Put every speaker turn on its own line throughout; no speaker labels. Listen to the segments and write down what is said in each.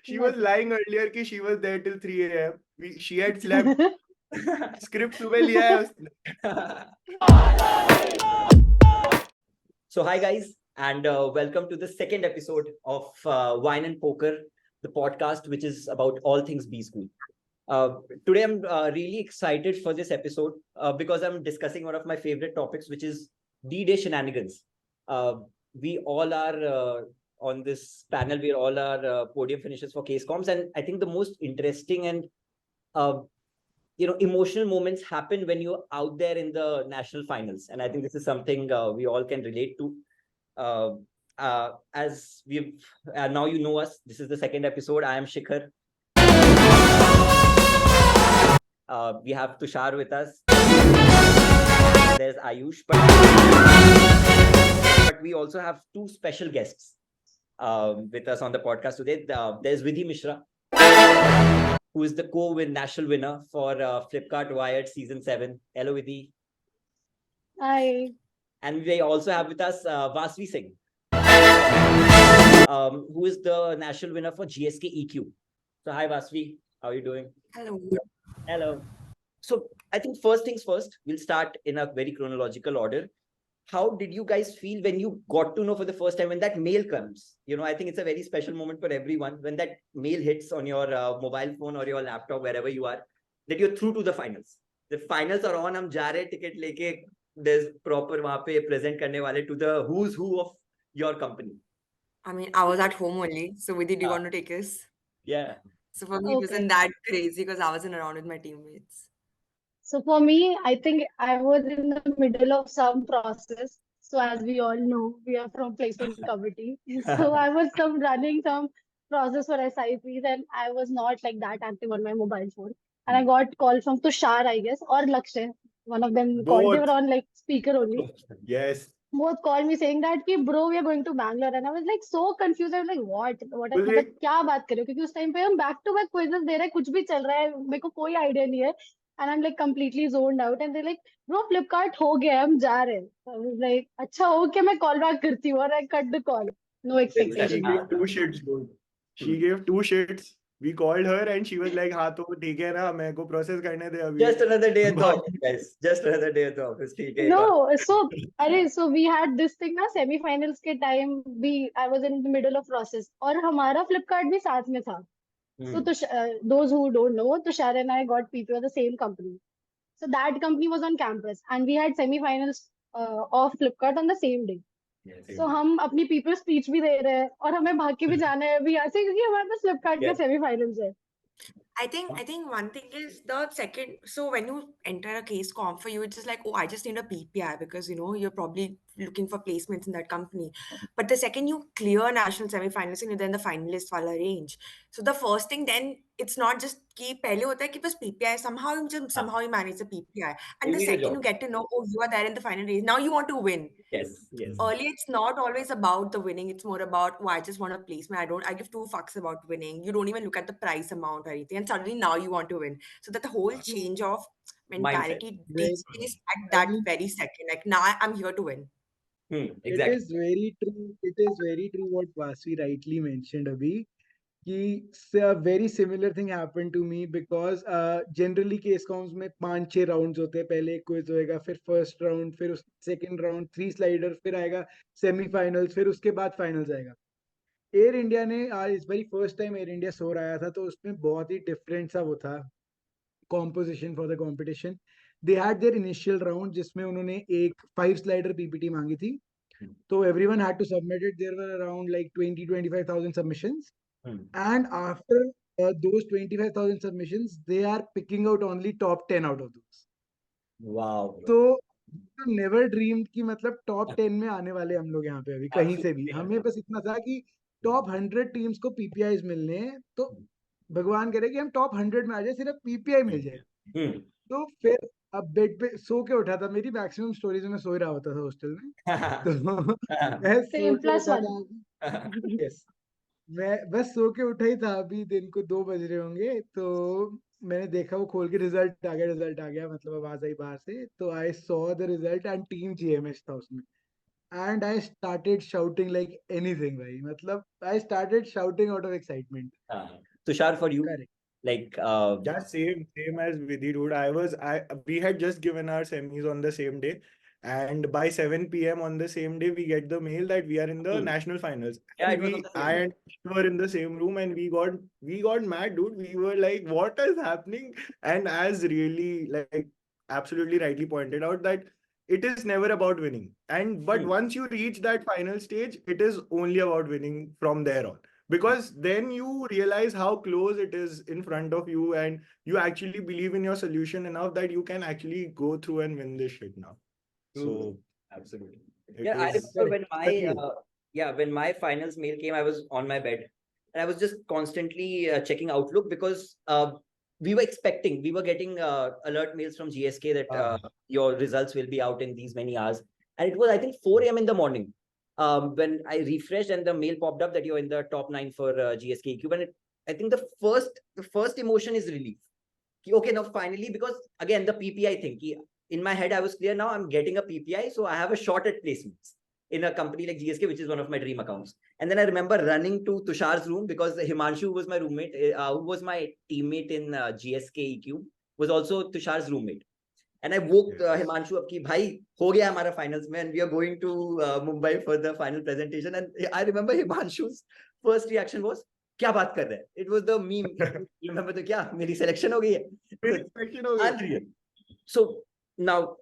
She was lying earlier कि she was there till 3 a.m. She had slept. Script सुबह लिया है उसने.
So hi guys, and welcome to the second episode of Wine and Poker, the podcast which is about all things B School. Today I'm really excited for this episode because I'm discussing one of my favorite topics, which is D-Day Shenanigans. We all are on this panel. We all are podium finishers for case comms, and I think the most interesting and emotional moments happen when you're out there in the national finals, and I think this is something we all can relate to. As we've now you know us, this is the second episode. I am Shikhar. We have Tushar with us. There's Ayush, but we also have two special guests with us on the podcast today. There's Vidhi Mishra, who is the national winner for Flipkart Wired Season 7. Hello, Vidhi.
Hi.
And we also have with us Vasvi Singh, who is the national winner for GSK EQ. So, hi, Vasvi. How are you doing?
Hello.
Hello. So, I think first things first, we'll start in a very chronological order. How did you guys feel when you got to know for the first time when that mail comes? I think it's a very special moment for everyone when that mail hits on your mobile phone or your laptop, wherever you are, that you're through to the finals. The finals are on, hum ja rahe, ticket leke, there's proper wahan pe present karne wale to the who's who of your company.
I mean, I was at home only. So, Vidhi, do you want to take us?
Yeah.
So, for me, it wasn't that crazy because I wasn't around with my teammates.
So for me, I think I was in the middle of some process. So as we all know, we are from placement committee. So I was running some process for SIPs and I was not like that active on my mobile phone. And I got call from Tushar, I guess, or Lakshay. One of them called. They were on like speaker only.
Yes.
Both called me saying that कि bro we are going to Bangalore and I was like so confused. I was like what
Well,
मतलब क्या बात कर रहे हो क्योंकि उस time पे हम back to back quizzes दे रहे हैं कुछ भी चल रहा है मेरे को कोई idea नहीं है and I'm like completely zoned out and they're like bro Flipkart हो गया हम जा रहे हैं. I was like अच्छा okay मैं call back करती हूँ और I cut the call. No
she
expectation.
gave 2 shits, dude. She gave 2 shits. We called her and she was like, हाँ तो ठीक है ना मेरे को process करने दे अभी.
Just another day at the office, guys. Just another day at the office.
No, so we had this thing ना semi-finals के time भी I was in the middle of process और हमारा Flipkart भी साथ में था. So those who don't know, Tushar and I got PPO of the same company. So that company was on campus and we had semi-finals of Flipkart on the same day.
Yes.
So हम अपनी PPO speech भी दे रहे हैं और हमें भाग के भी जाना है अभी यहाँ से क्योंकि हमारे पास Flipkart का semi-finals है.
I think one thing is the second. So when you enter a case comp for you, it's just like, oh, I just need a PPI because you're probably looking for placements in that company. But the second you clear national semi-finals and you're then the finalist wala range. So the first thing then it's not just कि पहले होता है कि बस PPI somehow you manage the PPI and the second you get to know oh you are there in the final race now you want to win.
Yes.
Early, it's not always about the winning. It's more about, oh, I just want a placement. I give 2 fucks about winning. You don't even look at the price amount or anything. And suddenly now you want to win. So that the whole change of mentality takes place at that very second. Like now I'm here to win.
Exactly.
It is very true. It is very true what Vasvi rightly mentioned, Abhi. A very similar thing happened to me because generally case comms में 5-6 rounds होते हैं. पहले quiz होएगा, फिर first round, फिर second round, 3 slider, फिर आएगा semifinals, फिर उसके बाद फाइनल्स आएगा. एयर इंडिया ने आज इस बारी first time air India so आया था तो उसमें बहुत ही डिफरेंट सा वो था composition for the competition. They had their initial round जिसमें उन्होंने एक 5 स्लाइडर पीपीटी मांगी थी. तो everyone had to submit it. There were around like 20-25,000 submissions. And after those 25,000 submissions, they are picking out only top 10 out of those.
Wow.
तो never dreamed कि मतलब top 10 में आने वाले हम लोग यहाँ पे अभी कहीं से भी. हमें बस इतना था कि top 100 टीम्स को PPIs मिलने हैं तो भगवान करे कि हम top 100 में आ जाए, सिर्फ PPI मिल जाए. तो फिर अब बेड पे सो के उठा था. मेरी मैक्सिमम स्टोरीज में सो ही रहा होता था हॉस्टल में. तो मैं सो के उठा था. यस, मैं बस सो के उठा ही था. अभी दिन को 2 बज रहे होंगे तो मैंने देखा वो खोल के रिजल्ट आ गया मतलब आवाज आई बाहर से. तो I saw the result and team GMH था उसमें. and I started shouting like anything, bhai. Matlab, I started shouting out of excitement.
Tushar, for you,
Correct.
like
Yeah, same as Vidhi, dude. We had just given our semis on the same day, and by 7 p.m. on the same day, we get the mail that we are in the
Hmm.
national finals.
Yeah,
And
it was on the same
I
day.
and we were in the same room, and we got mad, dude. We were like, "What is happening?" And as really like absolutely rightly pointed out that it is never about winning. But
Hmm.
once you reach that final stage, it is only about winning from there on, because then you realize how close it is in front of you, and you actually believe in your solution enough that you can actually go through and win this shit now. So
Absolutely.
it
Yeah, I
was
remember when
surreal.
when my finals mail came, I was on my bed and I was just constantly checking Outlook because we were getting alert mails from GSK that your results will be out in these many hours, and it was I think 4 a.m. in the morning. When I refreshed and the mail popped up that you're in the top 9 for GSK EQ, and I think the first emotion is relief. Okay, now finally, because again the PPI thing. In my head, I was clear now I'm getting a PPI, so I have a shot at placements in a company like GSK, which is one of my dream accounts. And then I remember running to Tushar's room because Himanshu was my roommate, who was my teammate in GSK EQ, was also Tushar's roommate. And I woke
Yes.
Himanshu up ki bhai ho gaya hamara finals mein and we are going to Mumbai for the final presentation. And I remember Himanshu's first reaction was क्या बात कर रहे हैं? It was the meme. You remember the क्या मेरी selection हो गई है?
मेरी selection हो गई।
Unreal. So now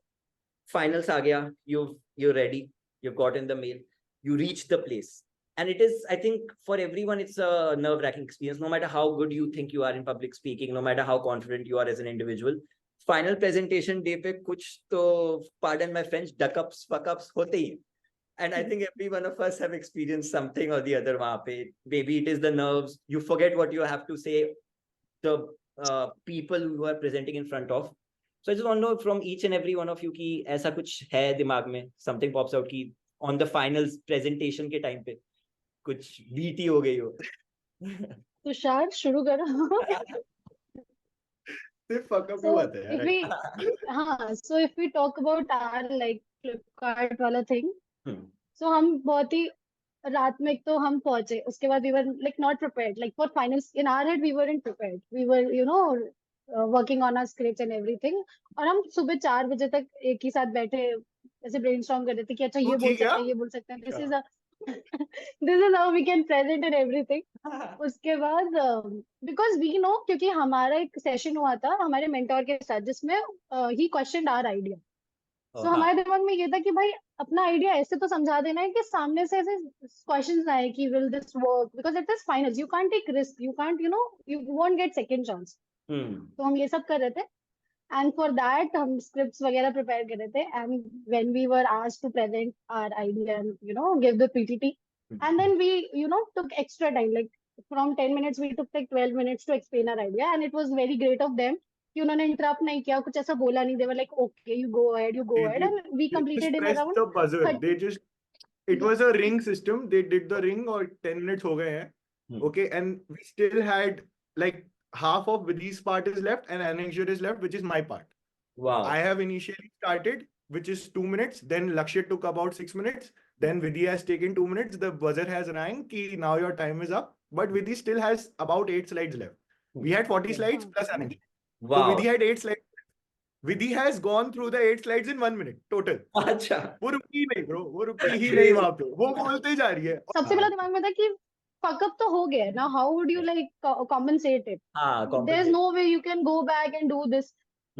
finals आ गया. You're ready. You've gotten the mail. You reach the place. And it is, I think, for everyone, it's a nerve-wracking experience. No matter how good you think you are in public speaking, no matter how confident you are as an individual, final presentation day पे कुछ तो, pardon my French, duck-ups, fuck-ups होते ही हैं. And I think every one of us have experienced something or the other वहाँ पे. Maybe it is the nerves. You forget what you have to say. The people who are presenting in front of. So I just want to know from each and every one of you कि ऐसा कुछ है दिमाग में, something pops out कि on the finals presentation के time पे कुछ बीटी हो गई हो.
तुषार शुरू करो.
सिर्फ fuck up ही
So
बात है
if
यार.
we so if we talk about our like Flipkart वाला thing,
Hmm.
so हम बहुत ही रात में एक तो हम पहुंचे, उसके बाद we were like not prepared, like for finals in our head we weren't prepared, we were working on our scripts and everything, और हम सुबह 4 बजे तक एक ही साथ बैठे ऐसे ब्रेनस्टॉर्म कर रहे थे कि अच्छा
तू
ये बोल
थी क्या?
सकते हैं, ये बोल सकते हैं, this is how we can present and everything. उसके बाद बिकॉज वी नो, क्योंकि हमारा एक सेशन हुआ था हमारे मेंटोर के साथ जिसमें ही क्वेश्चन आवर आइडिया. सो हमारे दिमाग में ये था कि भाई अपना आइडिया ऐसे तो समझा देना है कि सामने से ऐसे क्वेश्चंस आए कि will this work, because it is finals, you can't take risk, you can't you won't get second chance. तो हम ये सब कर रहे थे एंड फॉर दैट हम स्क्रिप्ट्स वगैरह प्रिपेयर कर रहे थे and when we were asked to present our idea and give the PPT and then we took extra time, like from 10 minutes we took like 12 minutes to explain our idea, and it was very great of them कि उन्होंने interrupt नहीं किया, कुछ ऐसा बोला नहीं. They were like okay, you go ahead, and we
They just
completed in
pressed
around
the buzzer.
30.
It was a ring system. They did the ring और 10 minutes हो गए हैं. Okay, and we still had like half of Vidhi's part is left and Ananshur is left, which is my part.
Wow.
I have initially started, which is 2 minutes. Then Lakshya took about 6 minutes. Then Vidhi has taken 2 minutes. The buzzer has rang ki now your time is up. But Vidhi still has about 8 slides left. We had 40 slides plus Ananshur. So
Wow.
Vidhi had 8 slides. Vidhi has gone through the 8 slides in 1 minute total.
अच्छा.
वो रुकी ही नहीं bro. वो रुकी ही नहीं वहां पे. वो बोलते जा रही है.
सबसे पहला दिमाग में था कि फकअप तो हो गया ना, how would you like compensate it, there is no way you can go back and do this.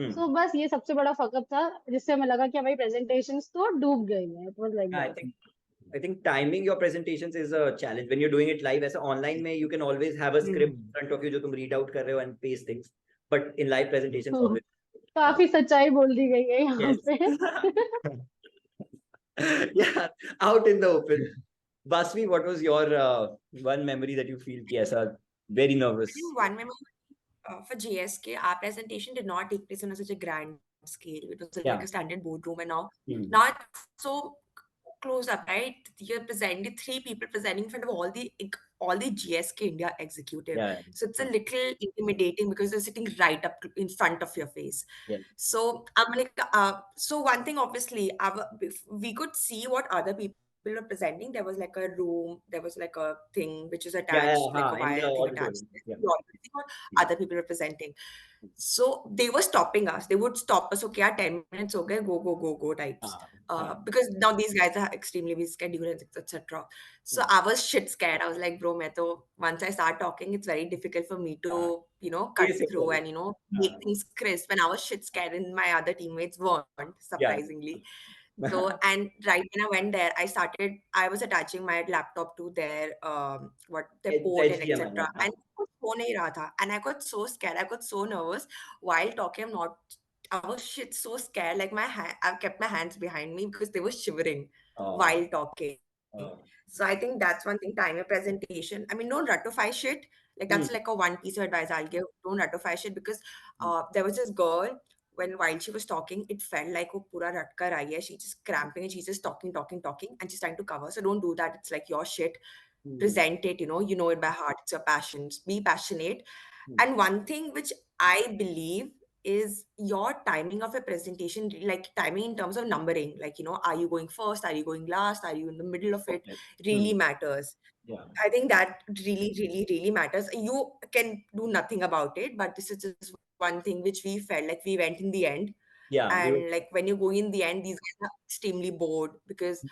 So बस ये सबसे बड़ा फकअप था जिससे हमें लगा कि हमारी प्रेजेंटेशंस तो डूब गई हैं. It was like
I think timing your presentations is a challenge when you're doing it live. As online में you can always have a script in front of you जो तुम read out कर रहे हो and paste things, but in live presentations always.
काफी सच्चाई बोल दी गई है यहाँ पे.
Yeah, out in the open. Basvi, what was your one memory that you feel कि ऐसा very nervous?
I think one memory for GSK, our presentation did not take place on such a grand scale. It was like a standard boardroom, and now it's so close up, right? You're presenting 3 people presenting in front of all the GSK India executive.
Yeah.
So it's a little intimidating because they're sitting right up in front of your face.
Yeah.
So I'm like, so one thing obviously, we could see what other people people were presenting, there was like a room, there was like a thing which is
Yeah,
attached, like a
in the
wire thing attached.
auditorium. Yeah.
The audience or other people were presenting. So they were stopping us. They would stop us. Okay, 10 minutes. Okay, go types. Because now these guys are extremely busy schedule and etc. So I was shit scared. I was like, bro, once I start talking, it's very difficult for me to, cut
Face it,
through
brother.
and, make things crisp. And I was shit scared and my other teammates weren't,
Yeah.
surprisingly. So, and right when I went there, I was attaching my laptop to their their port and
HDMI.
etc. And कुछ हो नहीं रहा था. And I got so scared. I got so nervous while talking. I was shit so scared. Like I kept my hands behind me because they were shivering while talking. So I think that's one thing. Time your presentation. I mean, don't ratify shit. Like that's like a one piece of advice I'll give. Don't ratify shit because there was this girl while she was talking, it felt like oh pura rat kar aayi hai. She's just cramping and she's just talking, and she's trying to cover. So don't do that. It's like your shit. Present it, you know it by heart. It's your passions. Be passionate. And one thing which I believe is your timing of a presentation, like timing in terms of numbering, like are you going first? Are you going last? Are you in the middle of it? Really matters.
Yeah.
I think that really, really, really matters. You can do nothing about it, but this is just one thing which we felt like we went in the end.
Yeah.
And like when you go in the end, these guys are extremely bored because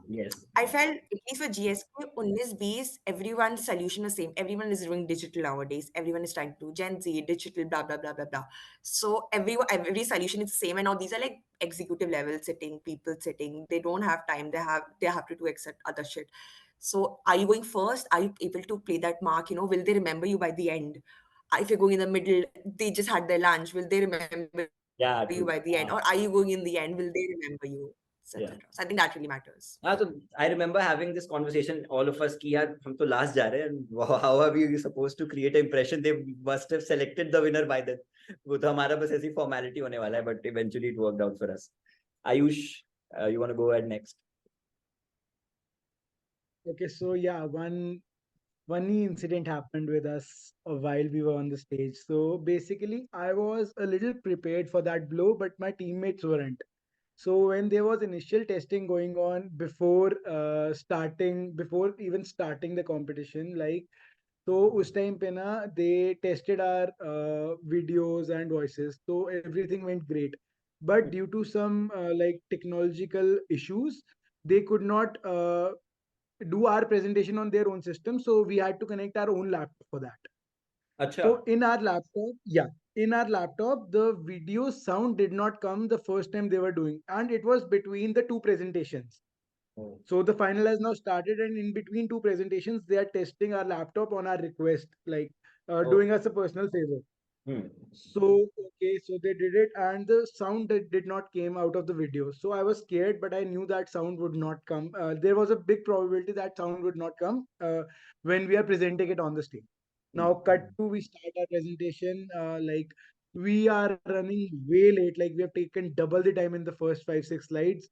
Yes.
I felt at least for GSK, 19-20, everyone's solution is same. Everyone is doing digital nowadays. Everyone is trying to do Gen Z, digital, blah, blah, blah, blah, blah. So every solution is the same. And now these are like executive level sitting, people sitting. They don't have time. They have to do accept other shit. So are you going first? Are you able to play that mark? Will they remember you by the end? If you're going in the middle, they just had their lunch. Will they remember
Yeah.
you by the end? Or are you going in the end? Will they remember you?
Yeah.
So I think that really matters.
So I remember having this conversation, all of us, कि यार हम तो last जा रहे हैं, and how are we supposed to create an impression? They must have selected the winner by then. वो तो हमारा बस ऐसी formality होने वाला है, but eventually it worked out for us. Ayush, you want to go ahead next?
Okay, so yeah, one funny incident happened with us while we were on the stage. So basically, I was a little prepared for that blow, but my teammates weren't. So when there was initial testing going on before even starting the competition, like so उस time पे ना they tested our videos and voices, so everything went great. But due to some like technological issues, they could not do our presentation on their own system, so we had to connect our own laptop for that.
Acha.
So in our laptop, the video sound did not come the first time they were doing, and it was between the two presentations. So the final has now started, and in between two presentations, they are testing our laptop on our request, like doing us a personal favor. So okay, so they did it, and the sound did not came out of the video. So I was scared, but I knew that sound would not come. There was a big probability that sound would not come when we are presenting it on the stage. Now, cut to we start our presentation. Like we are running way late. Like we have taken double the time in the first 5-6 slides.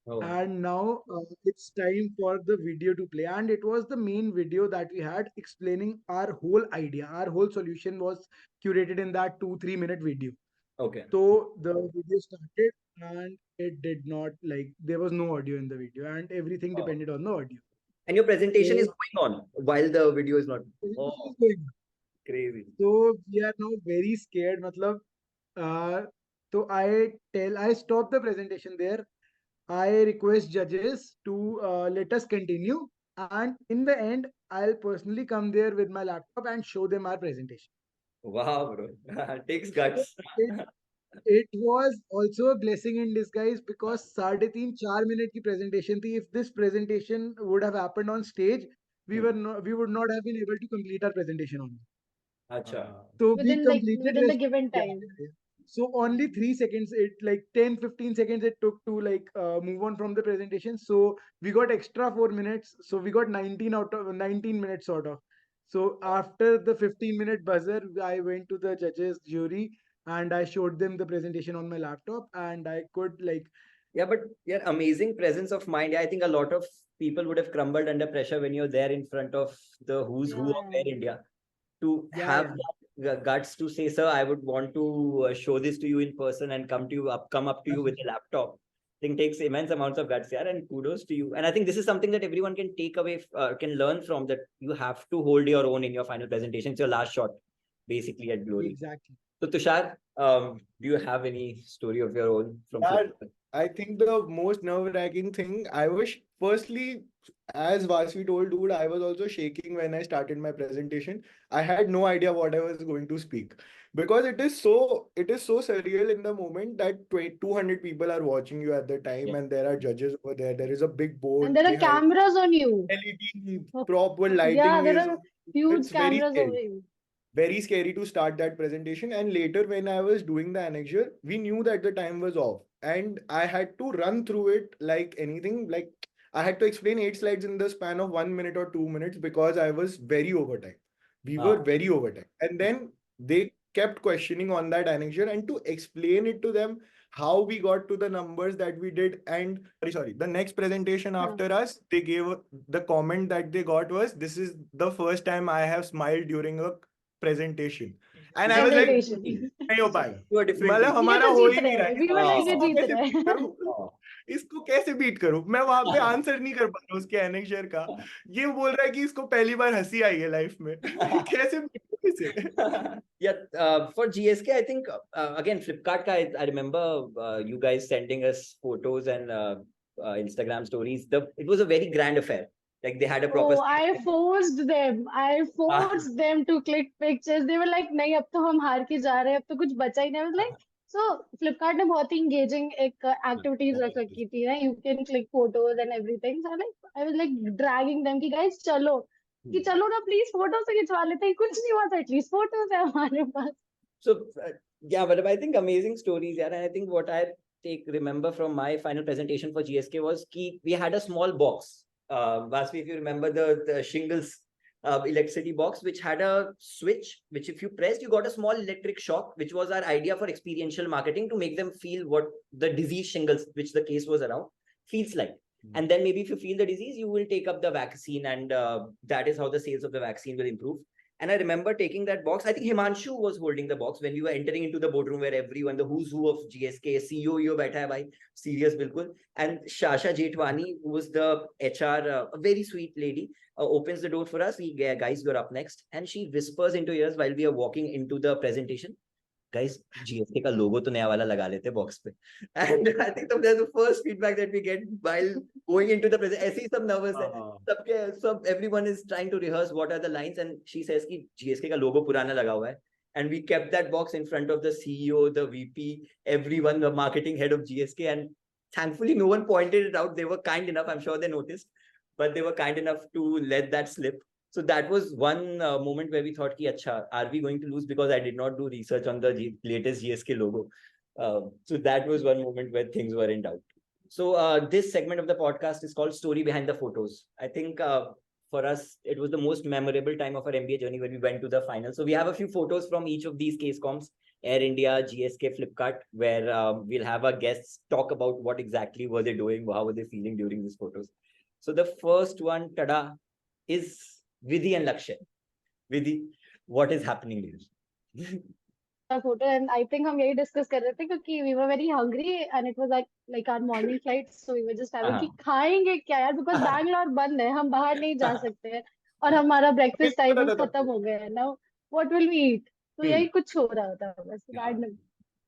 And now it's time for the video to play. And it was the main video that we had explaining our whole idea. Our whole solution was curated in that 2-3 minute video.
Okay.
So the video started and it did not, like there was no audio in the video, and everything depended on the audio.
And your presentation is going on while the video is not.
Presentation is going on.
Crazy.
So we are now very scared. Matlab, so I stop the presentation there. I request judges to let us continue, and in the end, I'll personally come there with my laptop and show them our presentation.
Wow, bro. Takes guts.
It was also a blessing in disguise because 3.5-4 minute की presentation थी. If this presentation would have happened on stage, we would not have been able to complete our presentation on it.
Acha.
So we
Within
completed
the
rest.
given
Yeah,
time.
yeah. So only 3 seconds, it like 10-15 seconds it took to like move on from the presentation. So we got extra 4 minutes. So we got 19 out of 19 minutes sort of. So after the 15-minute buzzer, I went to the judges jury and I showed them the presentation on my laptop, and I could like.
Yeah, but yeah, amazing presence of mind. Yeah, I think a lot of people would have crumbled under pressure when you're there in front of the who's who of Air India. To have that guts to say, sir, I would want to show this to you in person and come up to you with a laptop. Thing takes immense amounts of guts, yeah, and kudos to you. And I think this is something that everyone can take away, can learn from, that you have to hold your own in your final presentation. It's your last shot, basically, at glory.
Exactly.
So Tushar, do you have any story of your own from
Yeah,
Flipkart?
I think the most nerve-wracking thing, I was firstly, as Vasvi told, dude, I was also shaking when I started my presentation. I had no idea what I was going to speak because it is so surreal in the moment that 200 people are watching you at the time,
Yeah.
and there are judges over there. There is a big board
And there are
behind,
cameras on you.
LED,
Oh,
proper
yeah,
lighting
there
is
are
on.
huge
It's very
cameras over
scary,
you.
very scary to start that presentation. And later, when I was doing the annexure, we knew that the time was off, and I had to run through it like anything. Like, I had to explain 8 slides in the span of 1 minute or 2 minutes because I was very over time. We were
Ah.
very over time. And then they kept questioning on that annexure, and to explain it to them how we got to the numbers that we did. And sorry, the next presentation
Huh.
after us, they gave the comment that they got was, "This is the first time I have smiled during a presentation." And I was like,
Presentation.
नहीं हो पाएगा,
You are different.
मतलब
ये
हमारा
तो
हो
जीत
ही नहीं
रहे
रहा
हैं.
है,
We were like, ये
इसको
जीत
कैसे
रहे
बीट
हैं.
करूं, इसको कैसे बीट करूं, मैं वहां पे आंसर नहीं कर पा रहा उसके एनेक्शर का, ये बोल रहा है कि इसको पहली बार हंसी आई है लाइफ में, कैसे बीट करूं इसे?
Yeah, for GSK, I think again Flipkart ka, I remember you guys sending us photos and Instagram stories. It was a very grand affair. Like they had a proper
Oh, I
stage.
forced them. I
Ah.
forced them to click pictures. They were like, नहीं अब तो हम हार के जा रहे हैं, अब तो कुछ बचा ही नहीं. I was like, so Flipkart ने बहुत ही engaging एक activities रख रखी थी ना. You can click photos and everything. So I was like dragging them कि guys चलो, कि चलो ना please photos तो खिंचवा लेते हैं. कुछ नहीं हुआ था, at least photos है हमारे पास.
So yeah, but I think amazing stories, yeah. And I think what I remember from my final presentation for GSK was ki we had a small box. Vasvi, if you remember the Shingles electricity box, which had a switch, which if you pressed, you got a small electric shock, which was our idea for experiential marketing to make them feel what the disease shingles, which the case was around, feels like. And then maybe if you feel the disease, you will take up the vaccine, and that is how the sales of the vaccine will improve. And I remember taking that box. I think Himanshu was holding the box when we were entering into the boardroom where everyone, the who's who of GSK, CEO, baitha hai bhai, serious bilkul. And Shasha Jetwani, who was the HR, a very sweet lady, opens the door for us. Guys, you're up next. And she whispers into ears while we are walking into the presentation. Guys, GSK का logo तो नया वाला लगा लेते box पे. And I think that's the first feedback that we get while going into the presentation. ऐसे ही सब nervous है. Everyone is trying to rehearse what are the lines, and she says कि GSK का logo पुराना लगा हुआ है. And we kept that box in front of the CEO, the VP, everyone, the marketing head of GSK, and thankfully no one pointed it out. They were kind enough. I'm sure they noticed, but they were kind enough to let that slip. So that was one moment where we thought, ki, Acha, are we going to lose because I did not do research on the latest GSK logo? So that was one moment where things were in doubt. So this segment of the podcast is called Story Behind the Photos. I think for us, it was the most memorable time of our MBA journey when we went to the final. So we have a few photos from each of these case comms, Air India, GSK, Flipkart, where we'll have our guests talk about what exactly were they doing, how were they feeling during these photos. So the first one, tada, is Vidhi and Lakshay. Vidhi, what is happening here?
Photo, and I think हम यही discuss कर रहे थे क्योंकि we were very hungry and it was like our morning flight, so we were just having कि खाएंगे क्या यार, because Bangalore बंद है, हम बाहर नहीं जा सकते हैं और हमारा breakfast time खत्म हो गया है. Now what will we eat? तो यही कुछ हो रहा था बस random.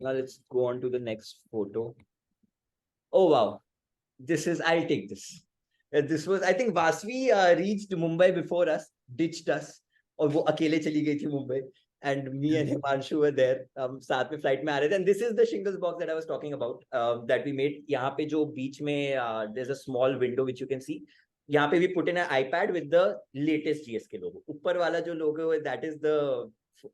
Now let's go on to the next photo. Oh wow, I'll take this. This was, I think Vasvi reached Mumbai before us, ditched us, और वो अकेले चली गई थी Mumbai. And me and Himanshu were there. साथ में flight में आ रहे थे. And this is the Shingles box that I was talking about, that we made. यहाँ पे जो बीच में there's a small window which you can see. यहाँ पे we put in an iPad with the latest GSK logo. ऊपर वाला जो logo है, that is the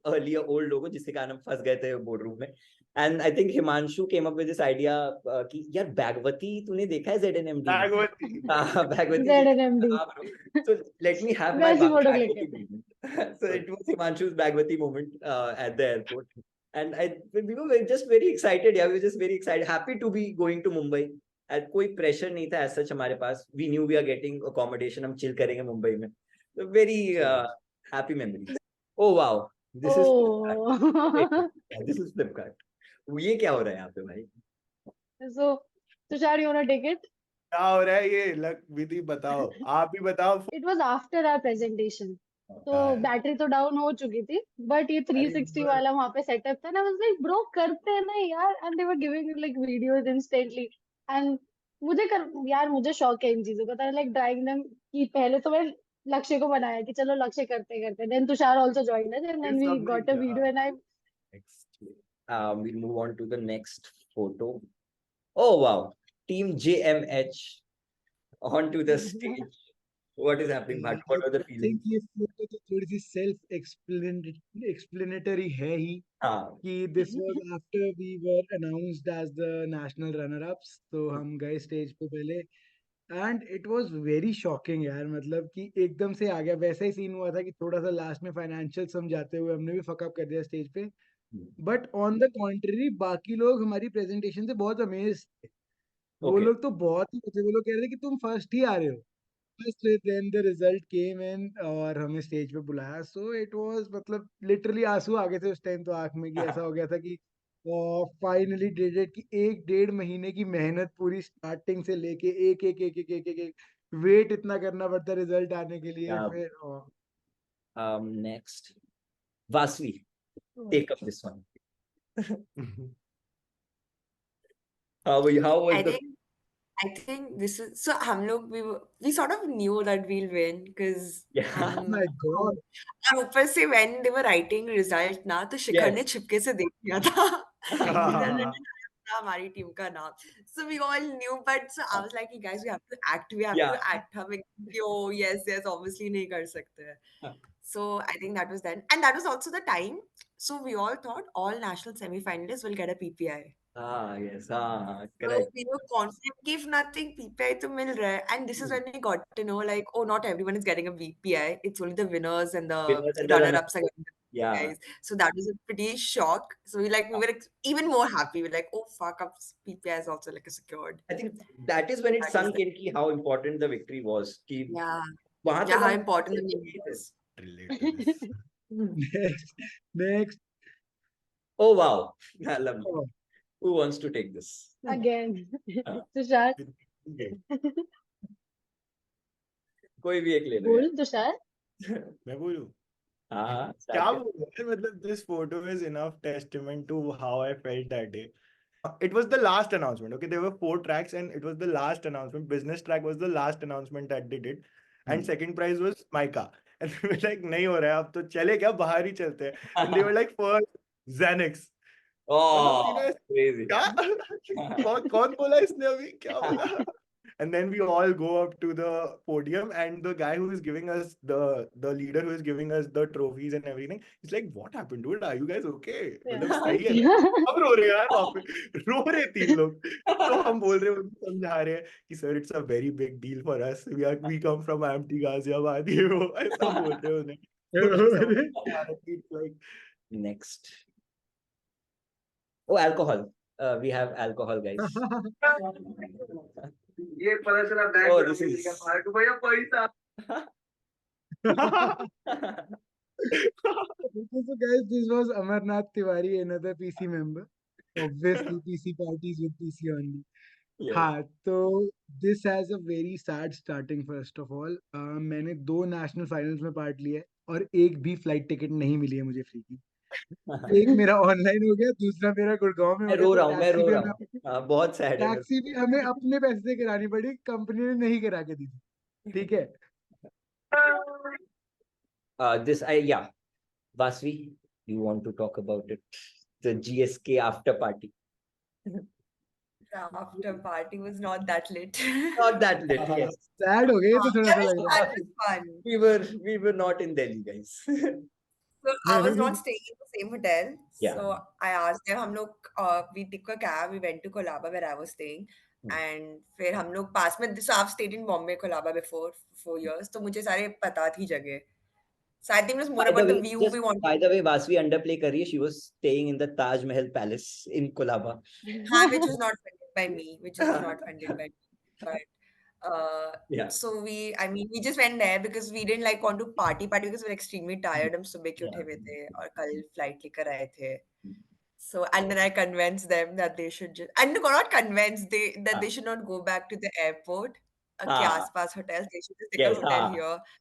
earlier old logo जिसके कारण हम फंस गए थे boardroom में. And I think Himanshu came up with this idea कि यार Bagwati तूने देखा है ZNMD? Bagwati.
ZNMD.
So let me have my Bagwati moment. So it was Himanshu's Bagwati moment at the airport. And we were just very excited. Yeah, we were just very excited. Happy to be going to Mumbai. And कोई pressure नहीं था as such हमारे पास. We knew we are getting accommodation. हम chill करेंगे मुंबई में. So very happy memories. Oh wow. This is Flipkart. This is Flipkart. ये क्या हो रहा है यहाँ पे भाई?
So Tushar, you wanna take it?
क्या हो रहा है ये लग विधि बताओ आप ही बताओ
It was after our presentation. तो
हाँ,
बैटरी तो डाउन हो चुकी थी बट ये
अरे
360 वाला वहां पे सेटअप था ना वाज लाइक ब्रो करते हैं ना यार and they were giving like videos instantly and यार मुझे शौक है इन चीजों का तो लाइक ड्राइंग देम कि पहले तो मैं लक्ष्य को बनाया कि चलो लक्ष्य करते करते then Tushar also joined us and
ये
देन वी
सबने
गॉट अ
किया
video and I
Next. We'll move on to the next photo. Oh wow, Team JMH onto the stage. What is happening, Bhat?
I
What are the
think
feelings?
ये photo तो थोड़ी सी self explanatory है ही
हाँ,
कि this was after we were announced as the national runner-ups. तो हम गए stage पे पहले and it was very shocking यार, मतलब कि एकदम से आ गया। वैसा ही सीन हुआ था कि थोड़ा सा लास्ट में फाइनेंशियल समझाते हुए हमने भी फकअप कर दिया स्टेज पे। बट ऑन द कॉन्ट्ररी बाकी लोग हमारी प्रेजेंटेशन से बहुत अमेज थे। वो
okay.
लोग तो बहुत ही थे, वो लोग कह रहे थे कि तुम फर्स्ट ही आ रहे हो। बस देन द रिजल्ट केम इन और हमें स्टेज पे बुलाया। सो इट वाज मतलब लिटरली आंसू आ गए थे उस टाइम तो आंख में, कि ऐसा हो गया था कि फाइनली डिड इट, कि 1-1.5 महीने की मेहनत पूरी स्टार्टिंग से लेके एक एक एक एक एक एक, एक वेट इतना करना पड़ता रिजल्ट आने के लिए
Yeah.
फिर
Next, Vasvi, take up this one. How was
I
the?
think I think this is so हम लोग we sort of knew that we'll win because
Yeah.
My God.
और ऊपर से when they were writing result ना तो शिखर ने
Yes.
छिपके से देख लिया था कि they're
हाँ,
written था हमारी टीम का नाम, so we all knew but so I was like "You guys we have to act
Yeah.
हम एकदम कि oh yes obviously नहीं कर सकते हैं." So I think that was then and that was also the time, so we all thought all national semi-finalists will get a PPI.
Yes. Ah,
So
correct.
we were confident कि if nothing PPI तो मिल रहा है and this is when we got to know like oh not everyone is getting a PPI, it's only the winners and the
Winners and the
runner-ups are getting the
Yeah.
PPIs. So that was a pretty shock. So we were even more happy. We were like oh Fuckups PPI is also like a secured.
I think that is when it
That is
sunk in ki how important the victory was. Ki
yeah
वहां
yeah
तक
how
हम
important the
चले
game
गए थे.
is.
relate to this
next next
Oh wow, lovely. Who wants to take this?
Again
हाँ,
Tushar
Okay,
कोई भी एक ले लो
बोल
यार.
तुषार
मैं बोलूं
हाँ,
क्या
start कर.
बोलूं यार, मतलब this photo is enough testament to how I felt that day. It was the last announcement. Okay, there were 4 tracks, and it was the last announcement. Business track was the last announcement that they did, and second prize was Micah. And they were like, "नहीं हो रहा है अब तो चले क्या बाहर ही चलते हैं." And they were like, "First Xanax." मतलब तीनों
Oh,
ऐसे,
crazy.
क्या कौन बोला इसने अभी क्या बोला? And then we all go up to the podium, and the guy who is giving us the leader who is giving us the trophies and everything, he's like, "What happened, dude? Are you guys okay? मतलब सही है ना?" अब रो रहे हैं यार वहाँ पे, रो रहे 3 लोग। तो हम बोल रहे हैं, उनको समझा रहे हैं कि sir it's a very big deal for us, we come from empty Ghaziabad, ये वो ऐसा बोल रहे हैं उन्हें। तो उनको समझ नहीं आ रहा कि it's like
Next. Oh, alcohol. We have alcohol, guys.
ये पता चला बैग
Oh,
में
this
मिल
is-
गया फालतू भैया पैसा।
So guys, this was Amarnath Tiwari, another PC member. Obviously, PC parties with PC only.
Yes.
हाँ, तो this has a very sad starting first of all. मैंने 2 नेशनल फाइनल्स में part लिया है और एक भी फ्लाइट टिकट नहीं मिली है मुझे फ्री की। एक मेरा ऑनलाइन हो गया, दूसरा मेरा गुड़गांव में हो
मैं
गया।
रो
तो
रहा हूँ, मैं
टैक्सी
रो
भी
रहा
हमें
हूँ. बहुत सैड है.
टैक्सी भी हमें अपने पैसे से करानी पड़ी, कंपनी ने नहीं करा के दी थी। ठीक है।
This yeah, Vasvi, you want to talk about it? The GSK after party.
The after party was not that lit.
Not that lit. Yes.
Sad हो गए तो थोड़ा
That
सा
was
लग रहा है।
fun. It was fun.
We were not in Delhi, guys.
So I was not staying in the same hotel.
Yeah.
So I asked them, हम लोग we took a cab, we went to Colaba where I was staying, and फिर हम लोग पास में, so I've stayed in Bombay, Colaba before for 4 years, तो मुझे सारे पता थी जगह. So I think it was more
By the
about the
way,
view
just
we wanted.
by the way, Vasvi underplay कर रही है. She was staying in the Taj Mahal Palace in Colaba.
हाँ, which was not funded by me, which is not funded by me. But
Yeah.
so I mean, we just went there because we didn't like want to party because we were extremely tired. हम सुबह के उठे हुए थे और कल flight लेकर आए थे. So, and then I convinced them that they should just, and not convinced that
हाँ
they should not go back to the airport के
हाँ
आसपास hotels. They should just take a
yes
hotel
हाँ
here.